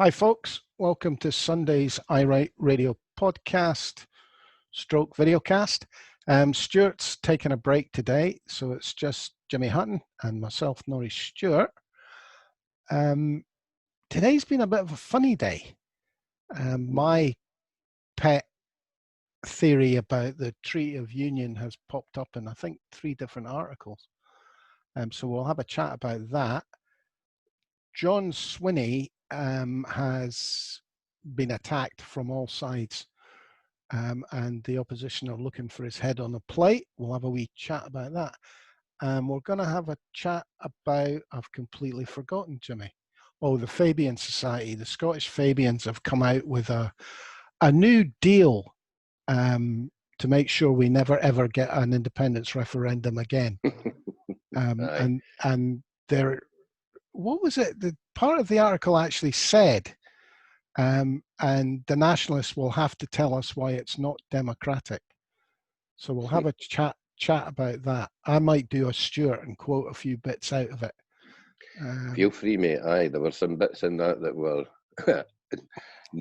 Hi, folks. Welcome to Sunday's I Write Radio podcast stroke videocast. Stuart's taking a break today, so it's just Jimmy Hutton and myself, Norrie Stewart. Today's been a bit of a funny day. My pet theory about the Treaty of Union has popped up in, I think, 3 different articles. So we'll have a chat about that. John Swinney has been attacked from all sides, and the opposition are looking for his head on a plate. We'll have a wee chat about that. We're going to have a chat about, I've completely forgotten, Jimmy. Oh, the Fabian Society. The Scottish Fabians have come out with a new deal to make sure we never ever get an independence referendum again. And they're, what was it? The part of the article actually said, and the nationalists will have to tell us why it's not democratic. So we'll have a chat about that. I might do a Stuart and quote a few bits out of it. Feel free, mate. Aye, there were some bits in that were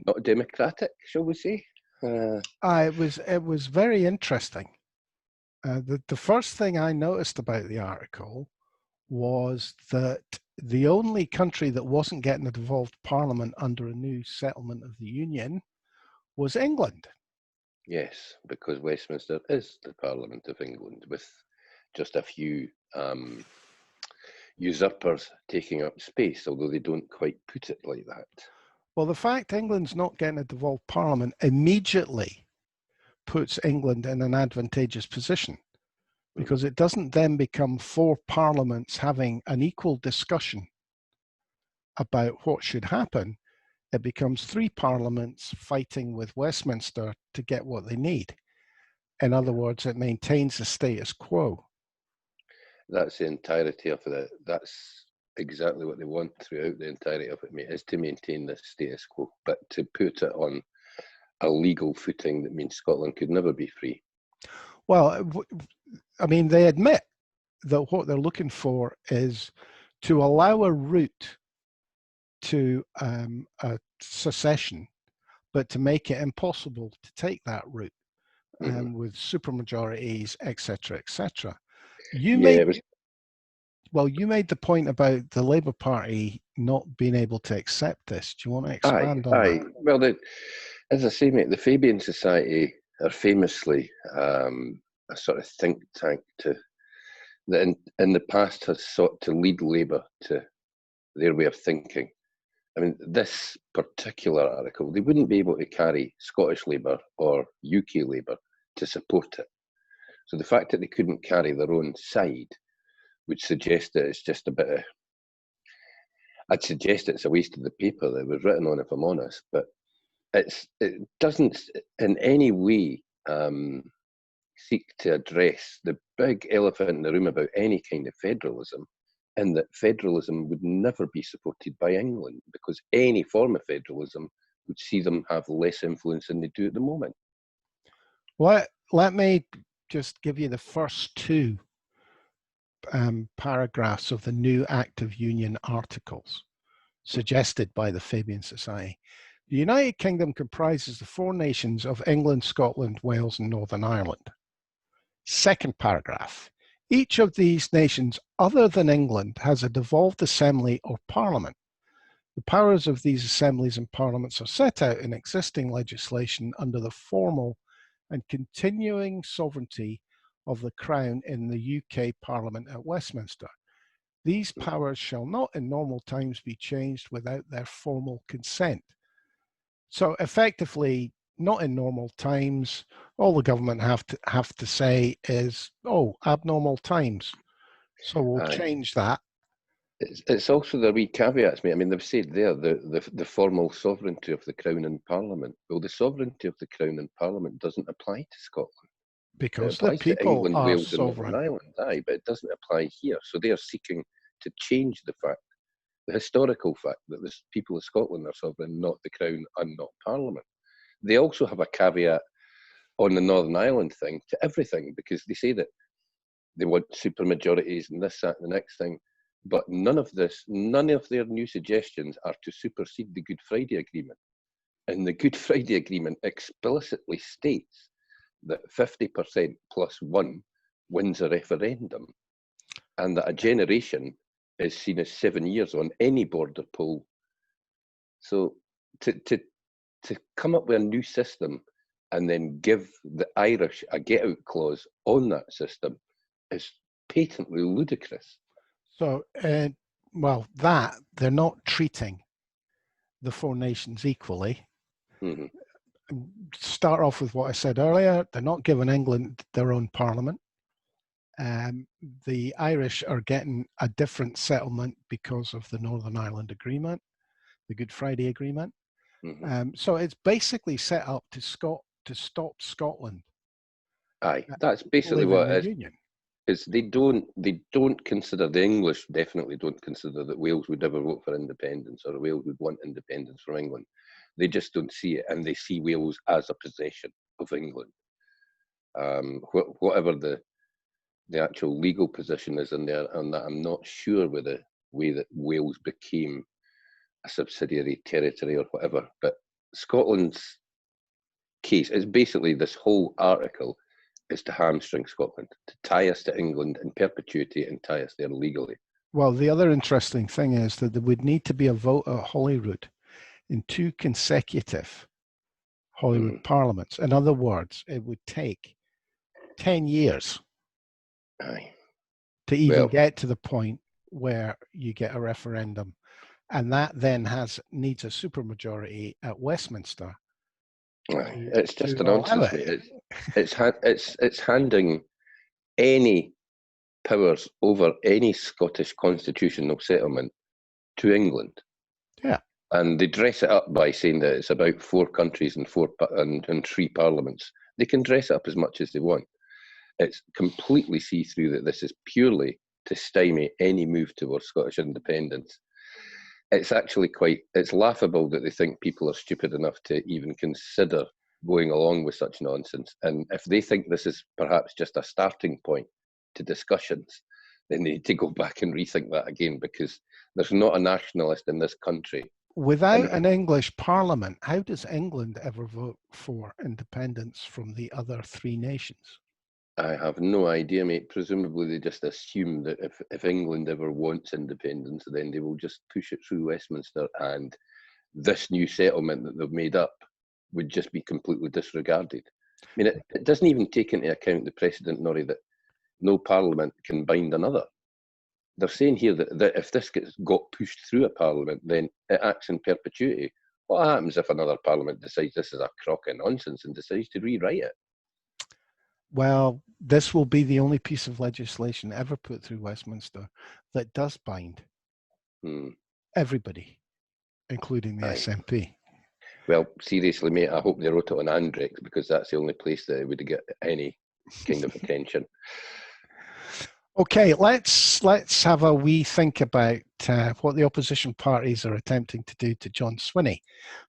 not democratic, shall we say? It was very interesting. The first thing I noticed about the article was that the only country that wasn't getting a devolved parliament under a new settlement of the Union was England. Yes, because Westminster is the Parliament of England, with just a few usurpers taking up space, although they don't quite put it like that. Well, the fact England's not getting a devolved parliament immediately puts England in an advantageous position, because it doesn't then become 4 parliaments having an equal discussion about what should happen. It becomes 3 parliaments fighting with Westminster to get what they need. In other words, it maintains the status quo. That's the entirety of it. That's exactly what they want throughout the entirety of it, mate, is to maintain the status quo, but to put it on a legal footing that means Scotland could never be free. Well, I mean, they admit that what they're looking for is to allow a route to a secession, but to make it impossible to take that route, with supermajorities, etc., etc. You made the point about the Labour Party not being able to accept this. Do you want to expand on that? Well, as I say, mate, the Fabian Society are famously a sort of think tank that in the past has sought to lead Labour to their way of thinking. I mean, this particular article, they wouldn't be able to carry Scottish Labour or UK Labour to support it. So the fact that they couldn't carry their own side would suggest that it's just a bit of, I'd suggest it's a waste of the paper that it was written on, if I'm honest, but it doesn't in any way seek to address the big elephant in the room about any kind of federalism, and that federalism would never be supported by England, because any form of federalism would see them have less influence than they do at the moment. Let me just give you the first 2 paragraphs of the new Act of Union articles suggested by the Fabian Society. The United Kingdom comprises the 4 nations of England, Scotland, Wales, and Northern Ireland. Second paragraph. Each of these nations, other than England, has a devolved assembly or parliament. The powers of these assemblies and parliaments are set out in existing legislation under the formal and continuing sovereignty of the Crown in the UK Parliament at Westminster. These powers shall not in normal times be changed without their formal consent. So effectively, not in normal times, all the government have to say is, oh, abnormal times. So we'll change that. It's also the wee caveats, mate. I mean, they've said there the formal sovereignty of the Crown and Parliament. Well, the sovereignty of the Crown and Parliament doesn't apply to Scotland. Because the people England, are Wales, sovereign. and Northern Ireland, but it doesn't apply here. So they are seeking to change the historical fact that the people of Scotland are sovereign, not the Crown and not Parliament. They also have a caveat on the Northern Ireland thing to everything, because they say that they want supermajorities and this, that, and the next thing. But none of their new suggestions are to supersede the Good Friday Agreement. And the Good Friday Agreement explicitly states that 50% plus one wins a referendum, and that a generation is seen as 7 years on any border poll. So to come up with a new system and then give the Irish a get-out clause on that system is patently ludicrous. So, well, that they're not treating the four nations equally. Mm-hmm. Start off with what I said earlier. They're not giving England their own parliament. The Irish are getting a different settlement because of the Northern Ireland Agreement, the Good Friday Agreement. Mm-hmm. So it's basically set up to stop Scotland. Aye, that's basically what it is. Union. Is they don't consider, the English definitely don't consider that Wales would ever vote for independence or Wales would want independence from England. They just don't see it, and they see Wales as a possession of England. Whatever the actual legal position is in there, and that I'm not sure with the way that Wales became a subsidiary territory or whatever. But Scotland's case is basically, this whole article is to hamstring Scotland, to tie us to England in perpetuity and tie us there legally. Well, the other interesting thing is that there would need to be a vote at Holyrood in 2 consecutive Holyrood parliaments. In other words, it would take 10 years to even get to the point where you get a referendum. And that then needs a supermajority at Westminster. It's just a nonsense. It's handing any powers over any Scottish constitutional settlement to England. Yeah. And they dress it up by saying that it's about 4 countries and 3 parliaments. They can dress it up as much as they want. It's completely see-through that this is purely to stymie any move towards Scottish independence. It's actually it's laughable that they think people are stupid enough to even consider going along with such nonsense. And if they think this is perhaps just a starting point to discussions, then they need to go back and rethink that again, because there's not a nationalist in this country. Without an English parliament, how does England ever vote for independence from the other 3 nations? I have no idea, mate. Presumably they just assume that if England ever wants independence, then they will just push it through Westminster, and this new settlement that they've made up would just be completely disregarded. I mean, it doesn't even take into account the precedent, Norrie, that no parliament can bind another. They're saying here that if this got pushed through a parliament, then it acts in perpetuity. What happens if another parliament decides this is a crock of nonsense and decides to rewrite it? Well, this will be the only piece of legislation ever put through Westminster that does bind everybody, including the SNP. Well, seriously, mate, I hope they wrote it on Andrex, because that's the only place that it would get any kind of attention. Okay, let's have a wee think about what the opposition parties are attempting to do to John Swinney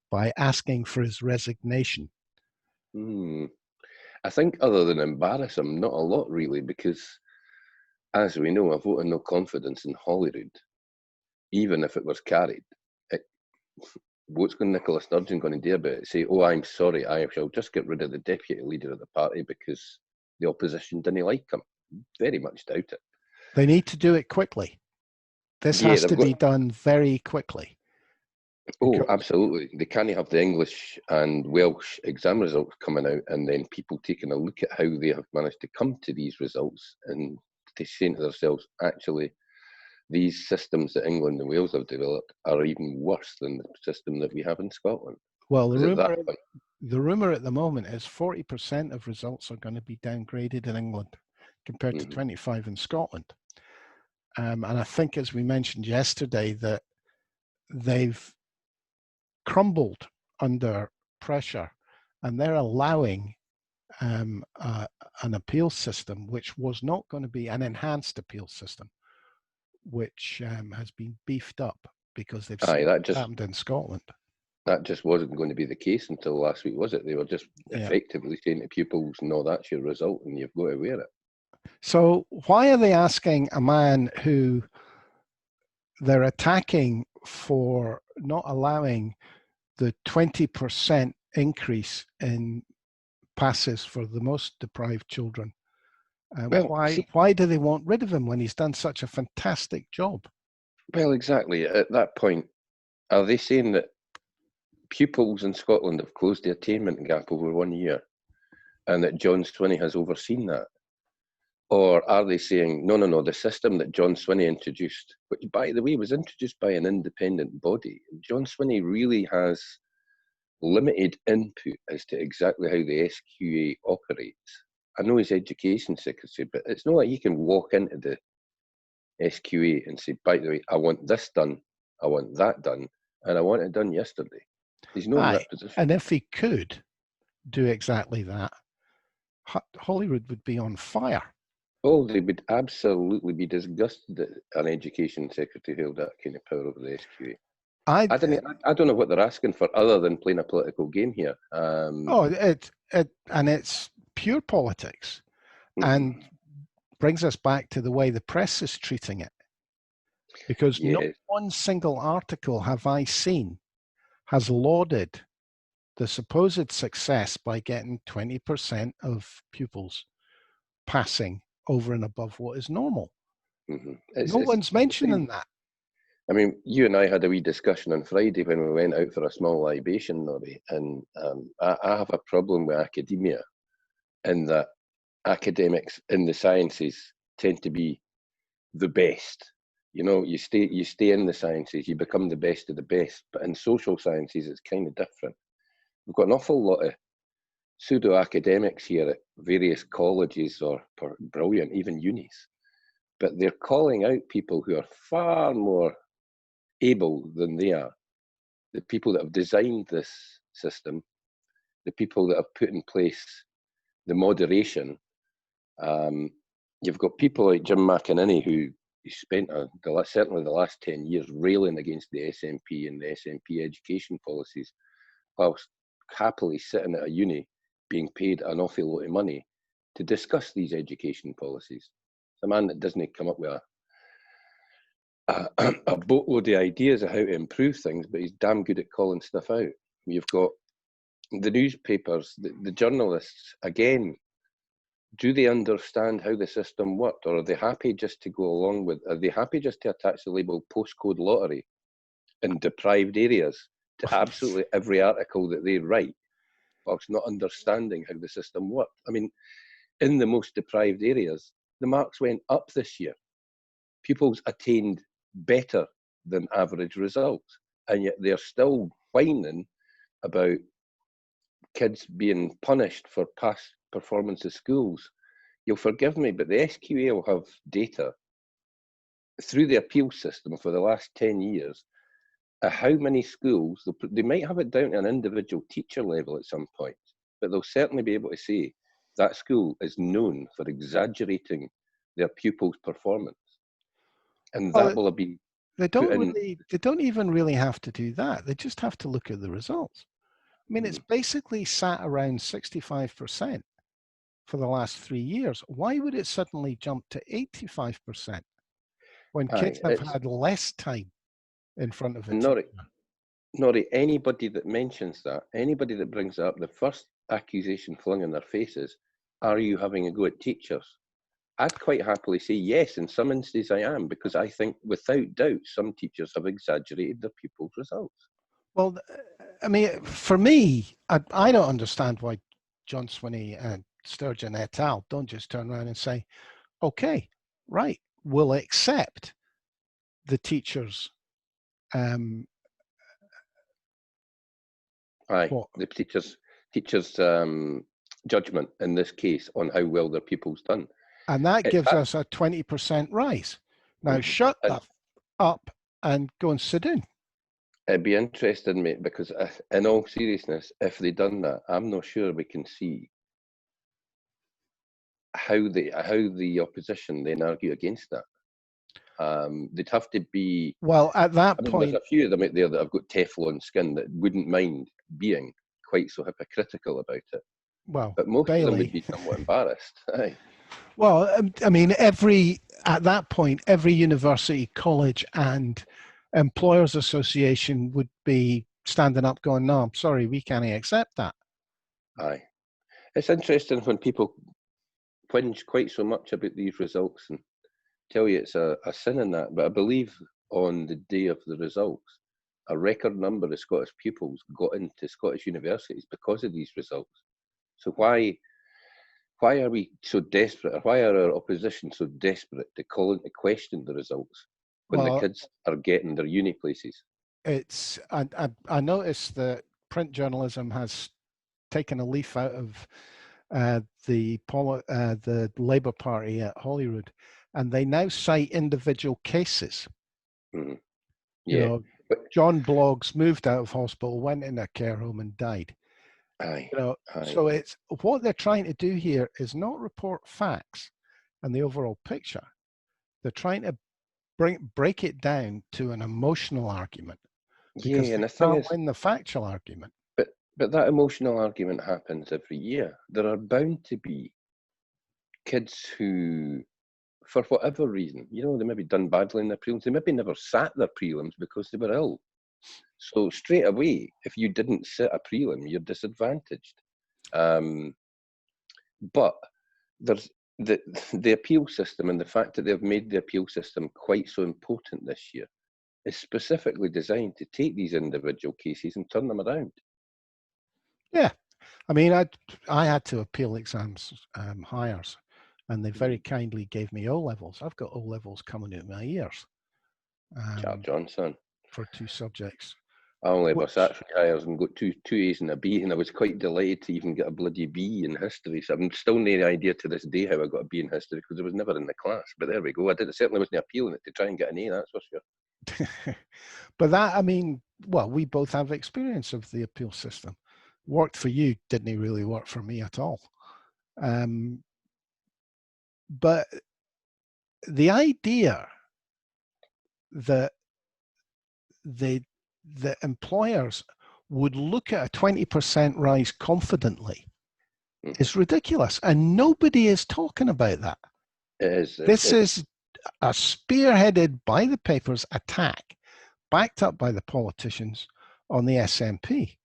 by asking for his resignation. I think other than embarrass him, not a lot really, because as we know, a vote of no confidence in Holyrood, even if it was carried, what's Nicola Sturgeon going to do about it? Say, oh, I'm sorry, I shall just get rid of the deputy leader of the party because the opposition didn't like him. Very much doubt it. They need to do it quickly. This has to be done very quickly. Oh, absolutely. They can't have the English and Welsh exam results coming out and then people taking a look at how they have managed to come to these results and they saying to themselves, actually, these systems that England and Wales have developed are even worse than the system that we have in Scotland. Well, the rumour at the moment is 40% of results are going to be downgraded in England compared to 25% in Scotland. And I think, as we mentioned yesterday, that they've crumbled under pressure and they're allowing an appeal system which was not going to be an enhanced appeal system, which has been beefed up because they've seen what happened in Scotland. That just wasn't going to be the case until last week, was it? They were just effectively saying to pupils, no, that's your result and you've got to wear it. So why are they asking a man who they're attacking for not allowing the 20% increase in passes for the most deprived children. Well, see, Why do they want rid of him when he's done such a fantastic job? well, exactly. At that point, are they saying that pupils in Scotland have closed the attainment gap over 1 year and that John Swinney has overseen that? Or are they saying, no, no, no, the system that John Swinney introduced, which, by the way, was introduced by an independent body, John Swinney really has limited input as to exactly how the SQA operates. I know he's education secretary, but it's not like he can walk into the SQA and say, by the way, I want this done, I want that done, and I want it done yesterday. He's not in that position. And if he could do exactly that, Holyrood would be on fire. Oh, they would absolutely be disgusted that an education secretary held that kind of power over the SQA. I don't know what they're asking for other than playing a political game here. It's pure politics, and brings us back to the way the press is treating it. Because not one single article have I seen has lauded the supposed success by getting 20% of pupils passing over and above what is normal. No one's mentioning that. I mean, you and I had a wee discussion on Friday when we went out for a small libation, Norrie, and I have a problem with academia in that academics in the sciences tend to be the best. You know, you stay in the sciences, you become the best of the best. But in social sciences, it's kind of different. We've got an awful lot of pseudo-academics here at various colleges or brilliant, even unis. But they're calling out people who are far more able than they are. The people that have designed this system, the people that have put in place the moderation. You've got people like Jim McInerney who spent certainly the last 10 years railing against the SNP and the SNP education policies, whilst happily sitting at a uni being paid an awful lot of money to discuss these education policies. It's a man that doesn't come up with a boatload of ideas of how to improve things, but he's damn good at calling stuff out. You've got the newspapers, the journalists, again, do they understand how the system worked, or are they happy just to go along with, are they happy just to attach the label postcode lottery in deprived areas to absolutely every article that they write, whilst not understanding how the system worked? I mean, in the most deprived areas, the marks went up this year. Pupils attained better than average results, and yet they're still whining about kids being punished for past performance of schools. You'll forgive me, but the SQA will have data through the appeal system for the last 10 years how many schools, they might have it down to an individual teacher level at some point, but they'll certainly be able to say that school is known for exaggerating their pupils' performance. And that will be they don't even really have to do that. They just have to look at the results. I mean, it's basically sat around 65% for the last 3 years. Why would it suddenly jump to 85% when kids have had less time in front of a teacher? Norrie, anybody that mentions that, anybody that brings it up, the first accusation flung in their faces, are you having a go at teachers? I'd quite happily say yes, in some instances I am, because I think without doubt some teachers have exaggerated their pupils' results. Well, I mean, for me, I don't understand why John Swinney and Sturgeon et al. Don't just turn around and say, okay, right, we'll accept the teachers' the teachers' judgment in this case on how well their pupils done. And that gives us a 20% rise. Now shut up and go and sit in. It'd be interesting, mate, because in all seriousness, if they'd done that, I'm not sure we can see how the opposition then argue against that. They'd have to be... Well, at that point... There's a few of them out there that have got Teflon skin that wouldn't mind being quite so hypocritical about it. Well, but most Bailey, of them would be somewhat embarrassed. Aye. Well, I mean, at that point, every university, college, and employers association would be standing up going, no, I'm sorry, we can't accept that. Aye. It's interesting when people whinge quite so much about these results and tell you it's a sin in that, but I believe on the day of the results, a record number of Scottish pupils got into Scottish universities because of these results. So why are we so desperate, or why are our opposition so desperate to call into question the results when the Well, kids are getting their uni places? I noticed that print journalism has taken a leaf out of the Labour Party at Holyrood, and they now cite individual cases. Mm-hmm. You Yeah, know, but John Bloggs moved out of hospital, went in a care home, and died. aye, You know, aye, so it's what they're trying to do here is not report facts and the overall picture. They're trying to break it down to an emotional argument because yeah. they And the thing can't is, win the factual argument. but that emotional argument happens every year. There are bound to be kids who, for whatever reason, they maybe done badly in their prelims. They maybe never sat their prelims because they were ill. So straight away, if you didn't sit a prelim, you're disadvantaged. But there's the appeal system, and the fact that they've made the appeal system quite so important this year is specifically designed to take these individual cases and turn them around. Yeah, I mean, I had to appeal exams hires, and they very kindly gave me O levels. I've got O levels coming out of my ears Chap um, Johnson. for 2 subjects, I only ever sat which 3 hours and got two A's and a B, and I was quite delighted to even get a bloody B in history. So I'm still no idea to this day how I got a B in history because I was never in the class. But there we go. Certainly wasn't appealing it to try and get an A, that's for sure. but that, I mean, well, we both have experience of the appeal system. Worked for you, didn't really work for me at all. But the idea that the employers would look at a 20% rise confidently is ridiculous, and nobody is talking about that. It is. This is a spearheaded by the papers attack, backed up by the politicians on the SNP.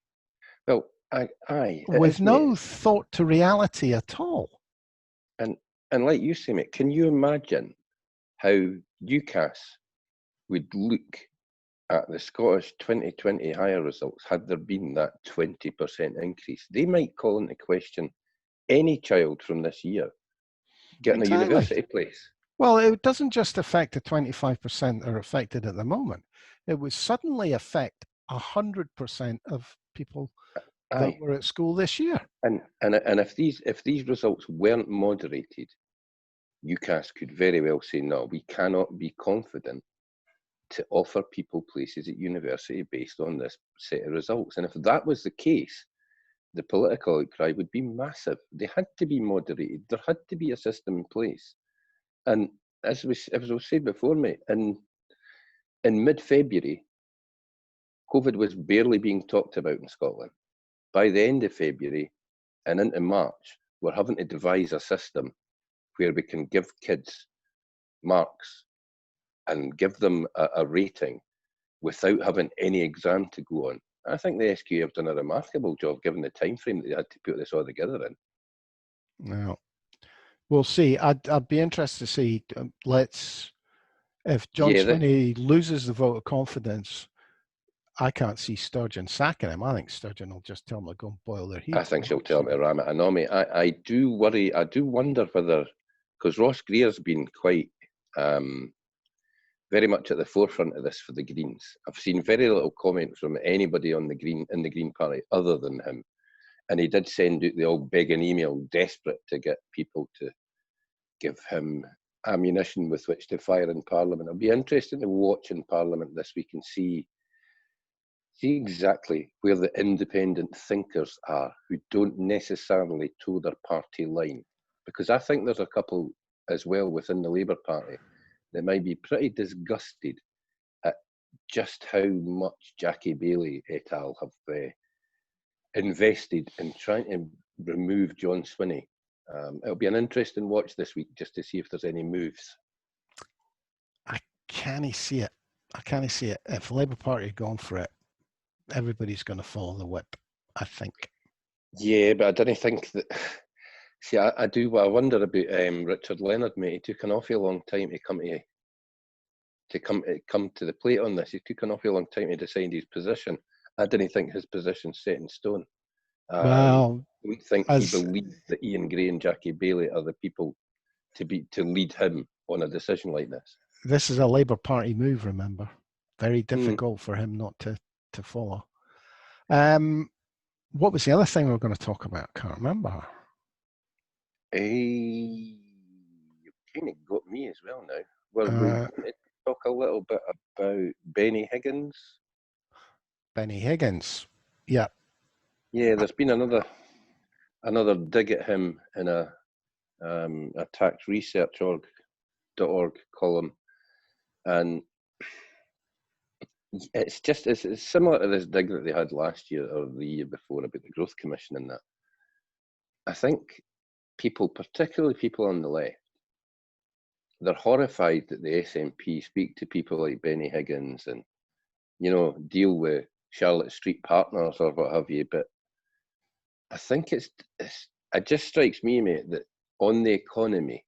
Well, aye, it With is, mate. no thought to reality at all. And like you say, mate, can you imagine how UCAS would look at the Scottish 2020 higher results had there been that 20% increase? They might call into question any child from this year getting a Exactly. university place. Well, it doesn't just affect the 25% that are affected at the moment. It would suddenly affect 100% of people that Aye. were at school this year. And if these results weren't moderated, UCAS could very well say, no, we cannot be confident to offer people places at university based on this set of results. And if that was the case, the political outcry would be massive. They had to be moderated. There had to be a system in place. And as was said before, mate, in mid-February, COVID was barely being talked about in Scotland. By the end of February and into March, we're having to devise a system where we can give kids marks and give them a rating without having any exam to go on. I think the SQ have done a remarkable job given the time frame that they had to put this all together in. Now, we'll see. I'd be interested to see. If John Yeah, Swinney loses the vote of confidence, I can't see Sturgeon sacking him. I think Sturgeon will just tell him to go and boil their I heads. think she'll tell me to ram it. I know, mate. I do worry. I do wonder whether, because Ross Greer's been quite very much at the forefront of this for the Greens. I've seen very little comment from anybody in the Green Party other than him. And he did send out the old begging email, desperate to get people to give him ammunition with which to fire in Parliament. It'll be interesting to watch in Parliament this week and see exactly where the independent thinkers are who don't necessarily toe their party line. Because I think there's a couple as well within the Labour Party that might be pretty disgusted at just how much Jackie Baillie et al. Have invested in trying to remove John Swinney It'll be an interesting watch this week just to see if there's any moves. I can't see it. I can't see it. If the Labour Party are going for it, everybody's going to follow the whip, I think. Yeah, but I didn't think that. See, I do. I wonder about Richard Leonard, mate. He took an awfully long time to come to the plate on this. He took an awfully long time to decide his position. I didn't think his position's set in stone. Well, I don't think he as believes that Ian Gray and Jackie Baillie are the people to lead him on a decision like this. this is a Labour Party move, remember. Very difficult for him not to follow. What was the other thing we were going to talk about? Can't remember. You kind of got me as well now. Well, we want to talk a little bit about Benny Higgins. Benny Higgins. Yeah. Yeah, there's been another dig at him in a taxresearch.org column, and it's similar to this dig that they had last year or the year before about the Growth Commission and that. I think people, particularly people on the left, they're horrified that the SNP speak to people like Benny Higgins and, deal with Charlotte Street partners or what have you. But I think it just strikes me, mate, that on the economy,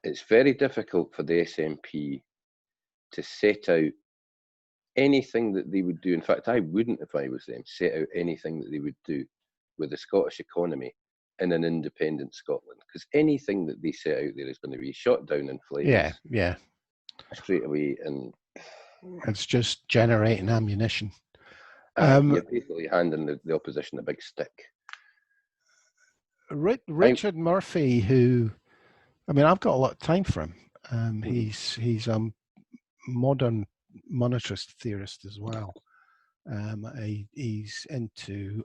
it's very difficult for the SNP to set out anything that they would do. In fact, I wouldn't, if I was them, set out anything that they would do with the Scottish economy in an independent Scotland, because anything that they set out there is going to be shot down in flames. Yeah. Straight away, and it's just generating ammunition. You're basically handing the opposition a big stick. Richard Murphy, who, I mean, I've got a lot of time for him. He's a modern monetarist theorist as well. He's into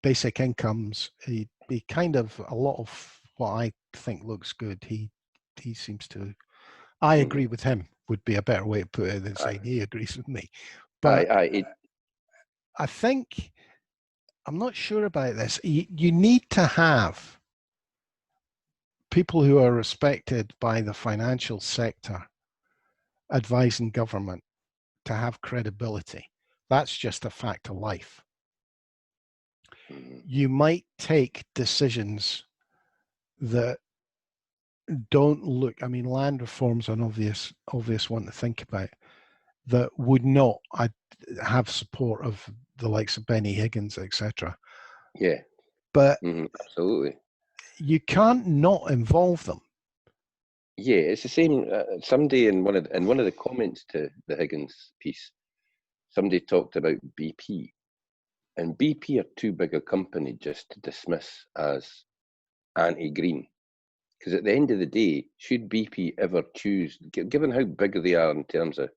basic incomes. He kind of, a lot of what I think looks good. He seems to. I agree with him. Would be a better way to put it than saying he agrees with me. But I think, I'm not sure about this. You need to have people who are respected by the financial sector advising government to have credibility. That's just a fact of life. You might take decisions that don't look, I mean, land reform's an obvious one to think about, that would not have support of the likes of Benny Higgins, etc. Yeah. But absolutely. You can't not involve them. Yeah, it's the same. Somebody in one of the comments to the Higgins piece, somebody talked about BP, and BP are too big a company just to dismiss as anti-green. Because at the end of the day, should BP ever choose, given how big they are in terms of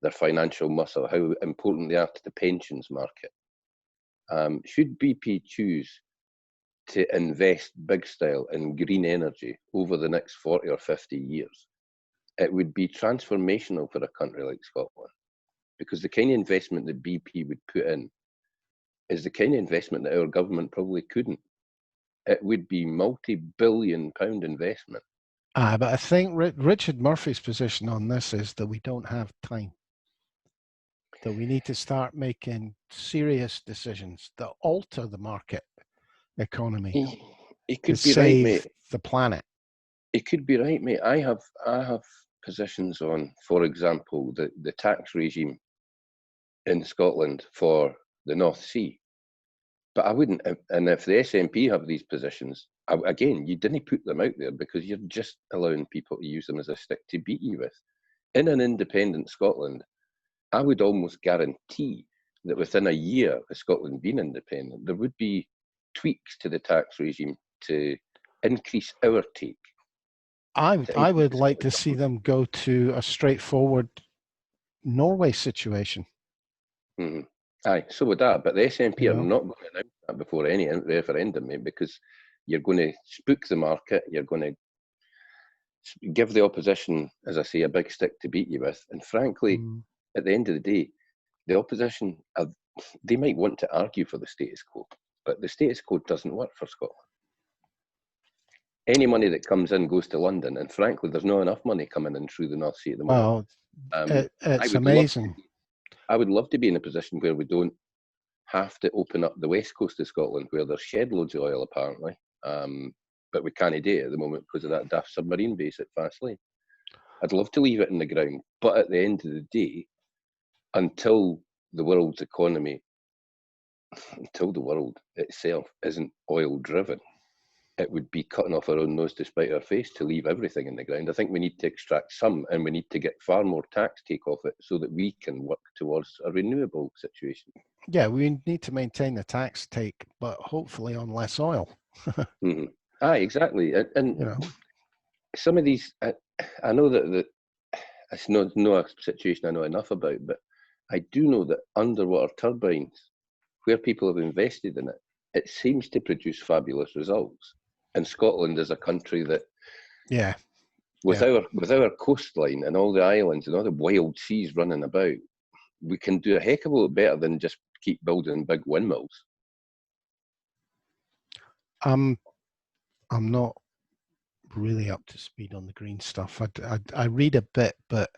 their financial muscle, how important they are to the pensions market, should BP choose to invest big style in green energy over the next 40 or 50 years, it would be transformational for a country like Scotland, because the kind of investment that BP would put in is the kind of investment that our government probably couldn't. It would be multi-billion pound investment. But I think Richard Murphy's position on this is that we don't have time, that we need to start making serious decisions that alter the market economy. He could to be save right, mate. The planet. He could be right, mate. I have positions on, for example, the tax regime in Scotland for the North Sea. But I wouldn't, and if the SNP have these positions, again, you didn't put them out there because you're just allowing people to use them as a stick to beat you with. In an independent Scotland, I would almost guarantee that within a year of Scotland being independent, there would be tweaks to the tax regime to increase our take. I would like to see them go to a straightforward Norway situation. Mm-hmm. Aye, so would that. But the SNP are not going to announce that before any referendum, mate, because you're going to spook the market. You're going to give the opposition, as I say, a big stick to beat you with. And frankly, at the end of the day, the opposition, they might want to argue for the status quo. but the status quo doesn't work for Scotland. Any money that comes in goes to London, and frankly, there's not enough money coming in through the North Sea at the moment. Well, I it's would love amazing. I would love to be in a position where we don't have to open up the west coast of Scotland, where there's shed loads of oil apparently, but we can't do it at the moment because of that daft submarine base at Faslane. I'd love to leave it in the ground, but at the end of the day, until the world's economy, until the world itself isn't oil driven, it would be cutting off our own nose to spite our face to leave everything in the ground. I think we need to extract some, and we need to get far more tax take off it so that we can work towards a renewable situation. Yeah, we need to maintain the tax take, but hopefully on less oil. Mm-hmm. Exactly. And you know, some of these, I know that it's not a situation I know enough about, but I do know that underwater turbines, where people have invested in it, it seems to produce fabulous results. And Scotland is a country that, with our coastline and all the islands and all the wild seas running about, we can do a heck of a lot better than just keep building big windmills. I'm not really up to speed on the green stuff. I read a bit, but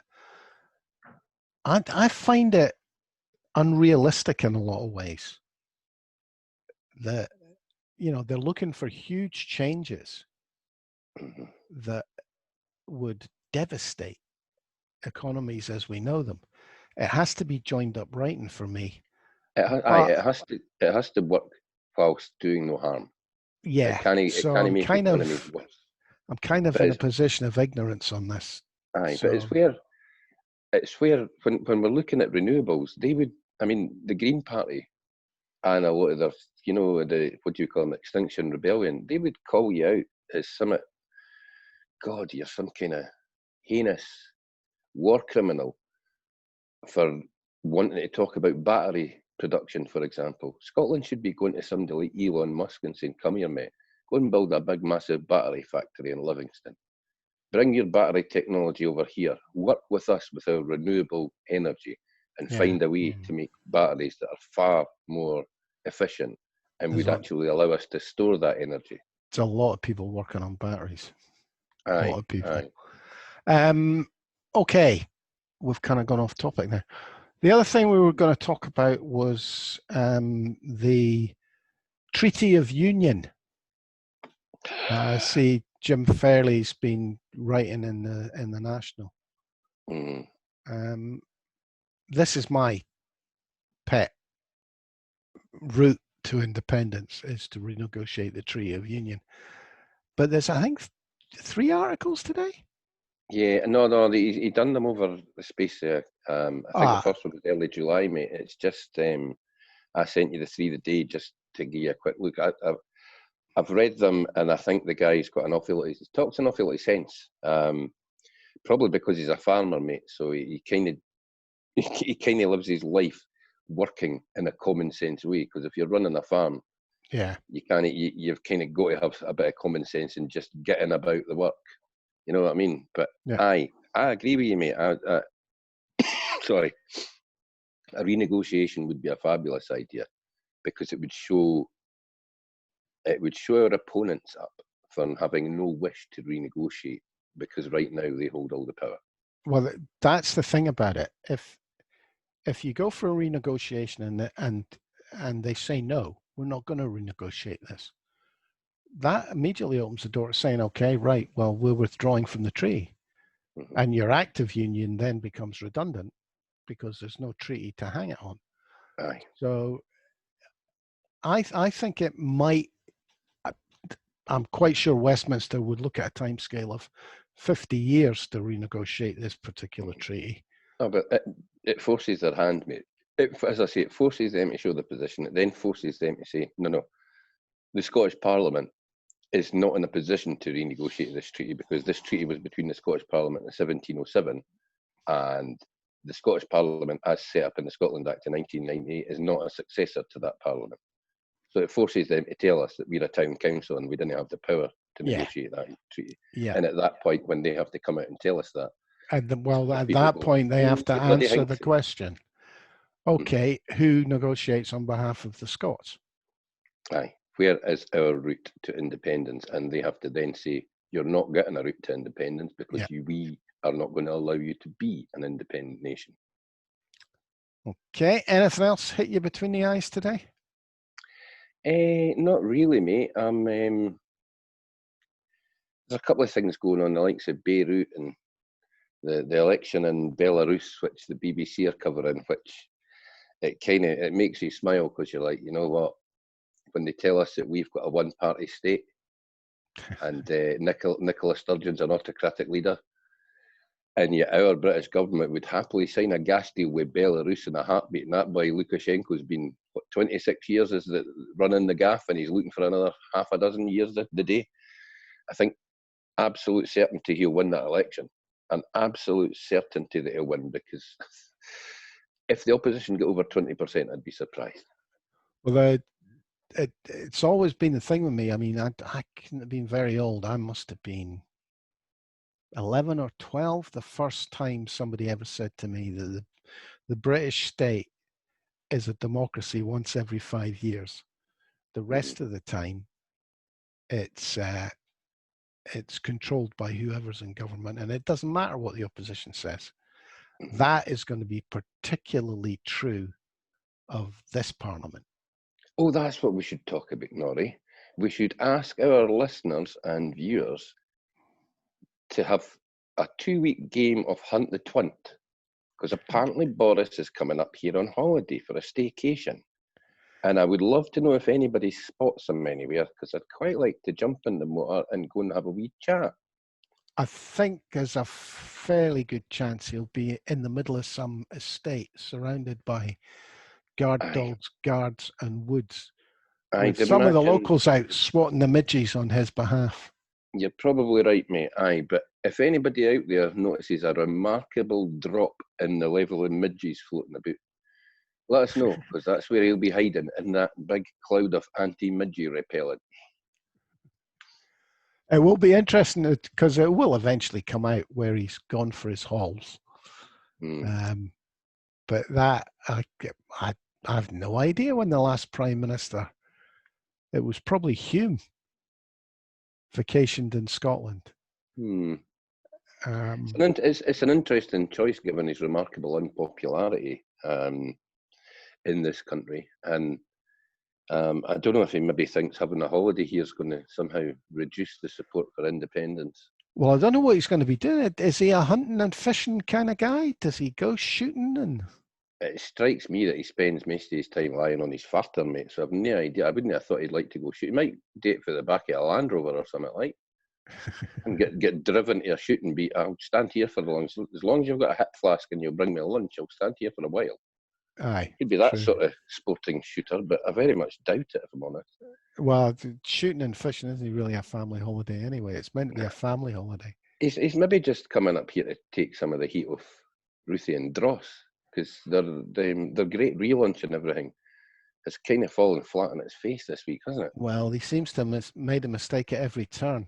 I find it unrealistic in a lot of ways. That, you know, they're looking for huge changes that would devastate economies as we know them. It has to be joined up right, and for me, it has to work whilst doing no harm. Yeah, so I'm make kind economies of, worse. I'm kind of in a position of ignorance on this. But it's where when we're looking at renewables, they would, I mean, the Green Party and a lot of their, you know, the, what do you call them, Extinction Rebellion, they would call you out as some, God, you're some kind of heinous war criminal for wanting to talk about battery production, for example. Scotland should be going to somebody like Elon Musk and saying, come here, mate, go and build a big, massive battery factory in Livingston. Bring your battery technology over here. Work with us with our renewable energy and find a way to make batteries that are far more efficient and would actually allow us to store that energy. There's a lot of people working on batteries. A lot of people. Okay, we've kind of gone off topic now. The other thing we were going to talk about was the Treaty of Union. I see Jim Fairley's been writing in the National. This is my pet route to independence, is to renegotiate the Treaty of Union. But there's, I think, 3 articles today. Yeah, no, he done them over the space there. I think the first one was early July, mate. It's just I sent you the 3 today just to give you a quick look. I've read them, and I think the guy's got an awful lot. He talks an awful lot of sense. Probably because he's a farmer, mate. So he kind of lives his life working in a common sense way. Because if you're running a farm, you've kind of got to have a bit of common sense and just getting about the work. You know what I mean? But I agree with you, mate. Sorry, a renegotiation would be a fabulous idea because it would show our opponents up for having no wish to renegotiate, because right now they hold all the power. Well, that's the thing about it. If you go for a renegotiation and they say no, we're not going to renegotiate this, that immediately opens the door to saying, okay, right, well, we're withdrawing from the treaty. And your active union then becomes redundant because there's no treaty to hang it on. So I think it might, I'm quite sure Westminster would look at a timescale of 50 years to renegotiate this particular treaty. Oh, but it forces their hand, mate. As I say, it forces them to show their position. It then forces them to say, no, the Scottish Parliament is not in a position to renegotiate this treaty because this treaty was between the Scottish Parliament in 1707 and the Scottish Parliament, as set up in the Scotland Act in 1998, is not a successor to that Parliament. So it forces them to tell us that we're a town council and we didn't have the power to negotiate that treaty. And at that point, when they have to come out and tell us that, at that point, they have to answer the question, okay, who negotiates on behalf of the Scots? Aye. Where is our route to independence? And they have to then say, you're not getting a route to independence because Yeah. we are not going to allow you to be an independent nation. Okay. Anything else hit you between the eyes today? Not really, mate. There's a couple of things going on, the likes of Beirut and the election in Belarus, which the BBC are covering, which it makes you smile because you're like, you know what? When they tell us that we've got a one-party state and Nicola Sturgeon's an autocratic leader, and yet our British government would happily sign a gas deal with Belarus in a heartbeat, and that boy Lukashenko's been, 26 years is running the gaff, and he's looking for another half a dozen years the day. I think absolute certainty he'll win that election. An absolute certainty that he'll win, because if the opposition get over 20%, I'd be surprised. Well, it's always been the thing with me. I mean, I couldn't have been very old. I must have been 11 or 12 the first time somebody ever said to me that the British state is a democracy once every 5 years. The rest of the time, it's controlled by whoever's in government, and it doesn't matter what the opposition says. That is going to be particularly true of this parliament. Oh, that's what we should talk about, Norrie. We should ask our listeners and viewers to have a 2-week game of Hunt the Twint, because apparently Boris is coming up here on holiday for a staycation. And I would love to know if anybody spots him anywhere, because I'd quite like to jump in the motor and go and have a wee chat. I think there's a fairly good chance he'll be in the middle of some estate surrounded by guard dogs, guards, and woods, I'd with some of the imagine locals out swatting the midges on his behalf. you're probably right, mate. Aye, but if anybody out there notices a remarkable drop in the level of midges floating about, let us know, because that's where he'll be hiding, in that big cloud of anti-midgie repellent. It will be interesting because it will eventually come out where he's gone for his hauls. But that, I have no idea when the last Prime Minister, it was probably Hume, vacationed in Scotland. It's an interesting choice given his remarkable unpopularity in this country. And I don't know if he maybe thinks having a holiday here is going to somehow reduce the support for independence. Well, I don't know what he's going to be doing. Is he a hunting and fishing kind of guy? Does he go shooting? And it strikes me that he spends most of his time lying on his farter, mate. So I've no idea. I wouldn't have thought he'd like to go shoot. He might date for the back of a Land Rover or something like. And get driven to a shooting beat. I'll stand here for as long as you've got a hip flask and you'll bring me lunch. I'll stand here for a while. Aye, he'd be that sort of sporting shooter, but I very much doubt it, if I'm honest. Well, shooting and fishing isn't really a family holiday anyway. It's meant to be a family holiday. He's maybe just coming up here to take some of the heat off Ruthie and Dross, because their great relaunch and everything has kind of fallen flat on its face this week, hasn't it? Well, he seems to have made a mistake at every turn.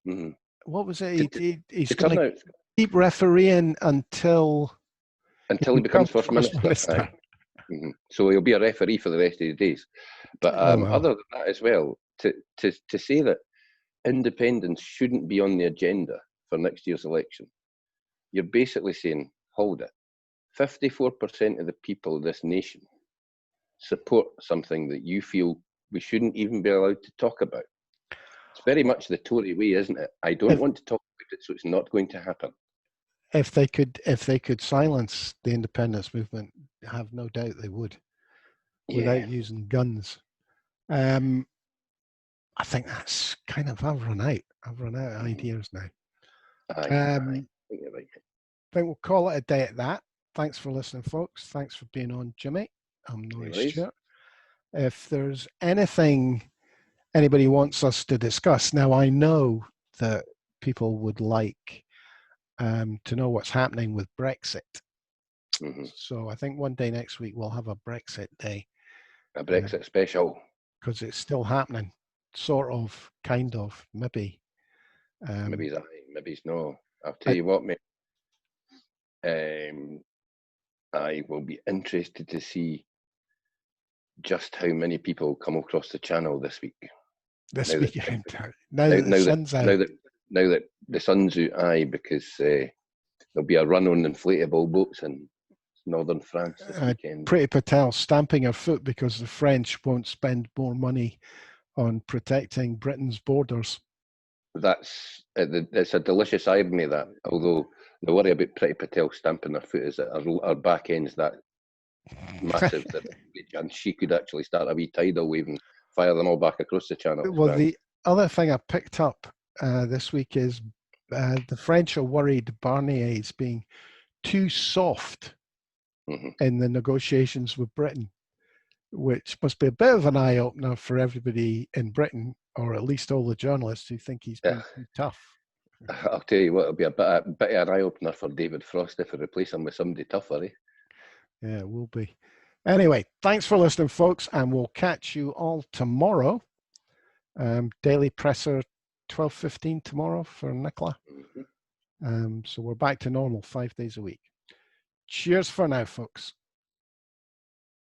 Mm-hmm. What was it? He's going to keep refereeing until he becomes first minister. Mm-hmm. So he'll be a referee for the rest of his days. But other than that as well, to say that independence shouldn't be on the agenda for next year's election, you're basically saying, hold it. 54% of the people of this nation support something that you feel we shouldn't even be allowed to talk about. It's very much the Tory way, isn't it? I don't want to talk about it, so it's not going to happen. If they could silence the independence movement, I have no doubt they would, without using guns. I think that's kind of, I've run out of ideas now. I think you're right. I think we'll call it a day at that. Thanks for listening, folks. Thanks for being on, Jimmy. I'm Norrie Stewart. If there's anything anybody wants us to discuss, now I know that people would like to know what's happening with Brexit. Mm-hmm. So I think one day next week we'll have a Brexit day. A Brexit special. Because it's still happening. Sort of, kind of, maybe. Maybe it's aye, maybe it's no. I'll tell you what, mate. I will be interested to see just how many people come across the channel this week. This Now that, weekend. Now that the sun's out. Now that the sun's out, aye, because there'll be a run on inflatable boats in northern France this weekend. Priti Patel stamping her foot because the French won't spend more money on protecting Britain's borders. It's a delicious irony, that, although the worry about Priti Patel stamping her foot is that her back end's that massive that and she could actually start a wee tidal wave and fire them all back across the channel. Well, the other thing I picked up this week is the French are worried Barnier is being too soft in the negotiations with Britain, which must be a bit of an eye-opener for everybody in Britain, or at least all the journalists who think he's been too tough. I'll tell you what, it'll be a bit of an eye-opener for David Frost if we replace him with somebody tougher, eh? Yeah, it will be. Anyway, thanks for listening, folks, and we'll catch you all tomorrow. Daily Presser, 12:15 tomorrow for Nicola. So we're back to normal 5 days a week. Cheers for now, folks.